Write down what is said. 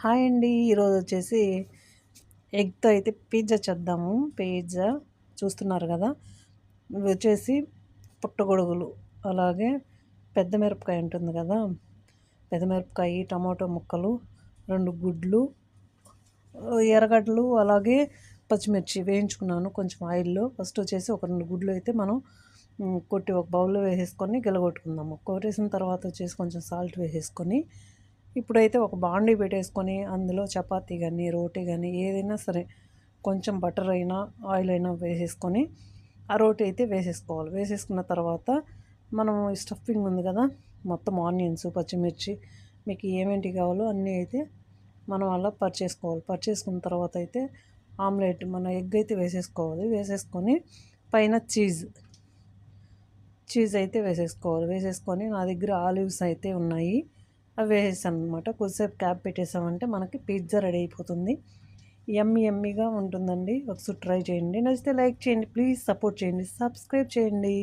Hi అండి. ఈరోజు వచ్చేసి ఎగ్తో అయితే పిజ్జా చేద్దాము. పిజ్జా చూస్తున్నారు కదా. ఇవి వచ్చేసి పుట్టగొడుగులు, అలాగే పెద్ద మిరపకాయ ఉంటుంది కదా, పెద్ద మిరపకాయ, టమాటో ముక్కలు, 2 గుడ్లు, ఎర్రగడ్డలు, అలాగే పచ్చిమిర్చి వేయించుకున్నాను కొంచెం ఆయిల్లో. ఫస్ట్ వచ్చేసి ఒక 2 గుడ్లు అయితే మనం కొట్టి ఒక బౌల్లో వేసేసుకొని గిలగొట్టుకుందాము. కొట్టేసిన తర్వాత వచ్చేసి కొంచెం సాల్ట్ వేసేసుకొని, ఇప్పుడైతే ఒక బాండీ పెట్టేసుకొని అందులో చపాతీ కానీ రోటీ కానీ ఏదైనా సరే కొంచెం బటర్ అయినా ఆయిల్ అయినా వేసేసుకొని ఆ రోటీ అయితే వేసేసుకోవాలి. వేసేసుకున్న తర్వాత మనం స్టఫింగ్ ఉంది కదా, మొత్తం ఆనియన్స్, పచ్చిమిర్చి, మీకు ఏమేంటి కావాలో అన్నీ అయితే మనం అలా పరిచేసుకోవాలి. పరిచేసుకున్న తర్వాత అయితే ఆమ్లెట్ మన ఎగ్ అయితే వేసేసుకోవాలి. వేసేసుకొని పైన చీజ్ అయితే వేసేసుకోవాలి. వేసేసుకొని నా దగ్గర ఆలివ్స్ అయితే ఉన్నాయి, అవి వేసేసాను అనమాట. కొద్దిసేపు క్యాప్ పెట్టేసామంటే మనకి పిజ్జా రెడీ అయిపోతుంది. యమ్మీగా ఉంటుందండి. ఒకసారి ట్రై చేయండి. నచ్చితే లైక్ చేయండి, ప్లీజ్ సపోర్ట్ చేయండి, సబ్స్క్రైబ్ చేయండి.